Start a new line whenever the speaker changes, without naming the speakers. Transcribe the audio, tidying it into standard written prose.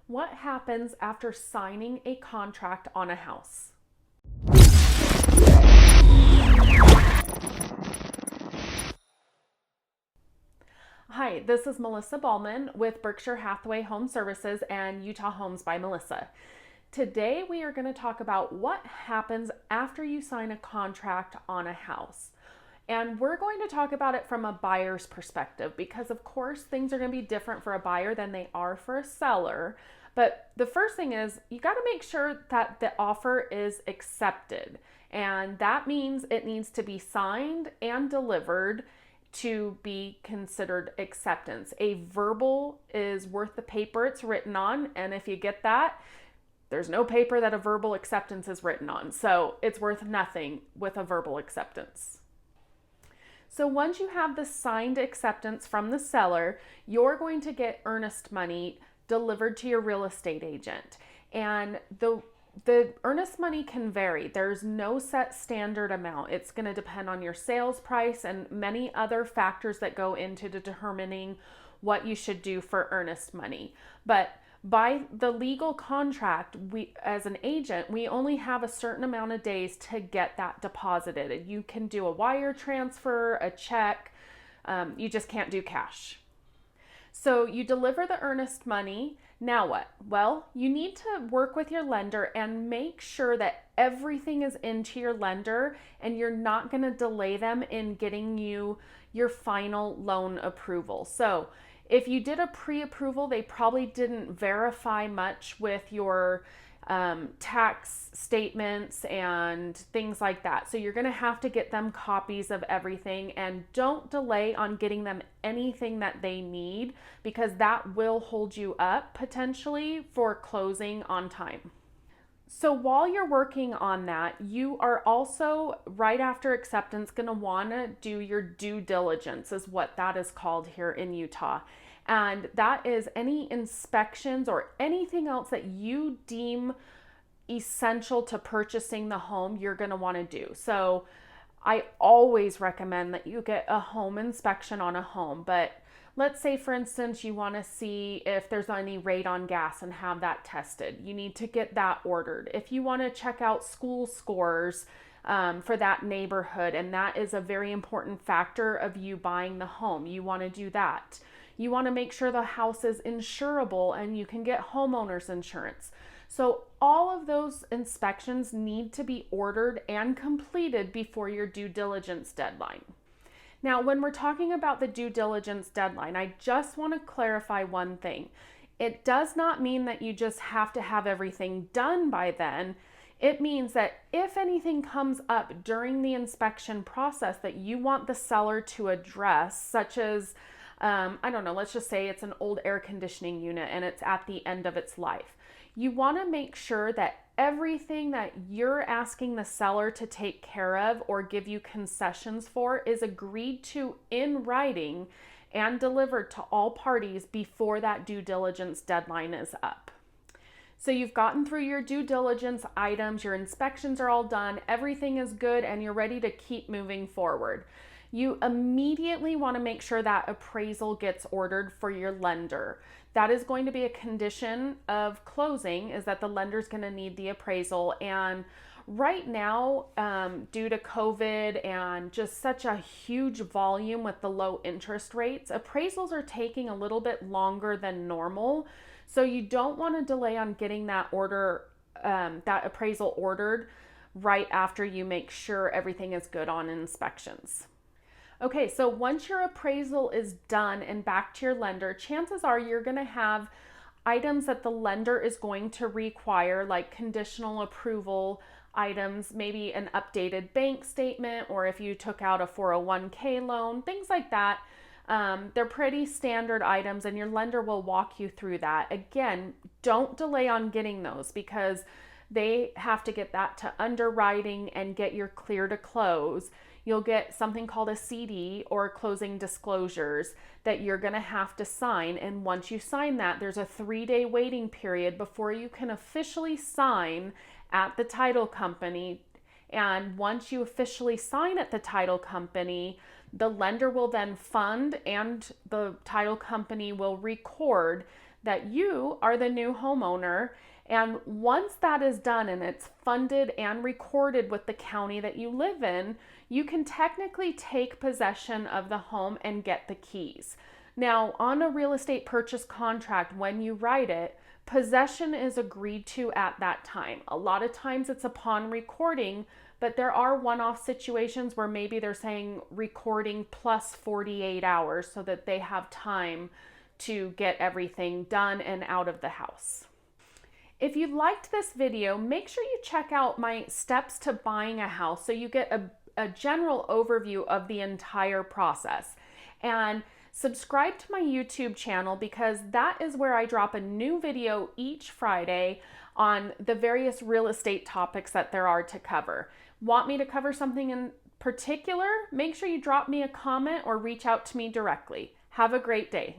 What happens after signing a contract on a house? Hi, this is Melissa Ballman with Berkshire Hathaway Home Services and Utah Homes by Melissa. Today we are going to talk about what happens after you sign a contract on a house. And we're going to talk about it from a buyer's perspective because, of course, things are going to be different for a buyer than they are for a seller. But the first thing is you got to make sure that the offer is accepted. And that means it needs to be signed and delivered to be considered acceptance. A verbal is worth the paper it's written on. And if you get that, there's no paper that a verbal acceptance is written on. So it's worth nothing with a verbal acceptance. So once you have the signed acceptance from the seller, you're going to get earnest money delivered to your real estate agent. And the earnest money can vary. There's no set standard amount. It's going to depend on your sales price and many other factors that go into determining what you should do for earnest money. But by the legal contract, we, as an agent, we only have a certain amount of days to get that deposited. You can do a wire transfer, a check. You just can't do cash. So you deliver the earnest money. Now what? Well, you need to work with your lender and make sure that everything is into your lender and you're not going to delay them in getting you your final loan approval. So if you did a pre-approval, they probably didn't verify much with your tax statements and things like that. So you're going to have to get them copies of everything, and don't delay on getting them anything that they need because that will hold you up potentially for closing on time. So while you're working on that, you are also, right after acceptance, going to want to do your due diligence, is what that is called here in Utah. And that is any inspections or anything else that you deem essential to purchasing the home you're going to want to do. So I always recommend that you get a home inspection on a home. But let's say, for instance, you want to see if there's any radon gas and have that tested. You need to get that ordered. If you want to check out school scores for that neighborhood, and that is a very important factor of you buying the home, you want to do that. You want to make sure the house is insurable and you can get homeowners insurance. So all of those inspections need to be ordered and completed before your due diligence deadline. Now, when we're talking about the due diligence deadline, I just want to clarify one thing. It does not mean that you just have to have everything done by then. It means that if anything comes up during the inspection process that you want the seller to address, such as I don't know, let's just say it's an old air conditioning unit and it's at the end of its life. You want to make sure that everything that you're asking the seller to take care of or give you concessions for is agreed to in writing and delivered to all parties before that due diligence deadline is up. So you've gotten through your due diligence items, your inspections are all done, everything is good, and you're ready to keep moving forward. You immediately want to make sure that appraisal gets ordered for your lender. That is going to be a condition of closing, is that the lender's going to need the appraisal. And right now, due to COVID and just such a huge volume with the low interest rates, appraisals are taking a little bit longer than normal. So you don't want to delay on getting that appraisal ordered right after you make sure everything is good on inspections. Okay, so once your appraisal is done and back to your lender, chances are you're going to have items that the lender is going to require, like conditional approval items, maybe an updated bank statement, or if you took out a 401k loan, things like that. They're pretty standard items and your lender will walk you through that. Again, don't delay on getting those because they have to get that to underwriting and get your clear to close. You'll get something called a CD, or closing disclosures, that you're going to have to sign. And once you sign that, there's a 3-day waiting period before you can officially sign at the title company. And once you officially sign at the title company, the lender will then fund and the title company will record that you are the new homeowner. And once that is done and it's funded and recorded with the county that you live in, you can technically take possession of the home and get the keys. Now, on a real estate purchase contract, when you write it, possession is agreed to at that time. A lot of times it's upon recording, but there are one-off situations where maybe they're saying recording plus 48 hours so that they have time to get everything done and out of the house. If you liked this video, make sure you check out my steps to buying a house so you get a general overview of the entire process. And subscribe to my YouTube channel because that is where I drop a new video each Friday on the various real estate topics that there are to cover. Want me to cover something in particular? Make sure you drop me a comment or reach out to me directly. Have a great day.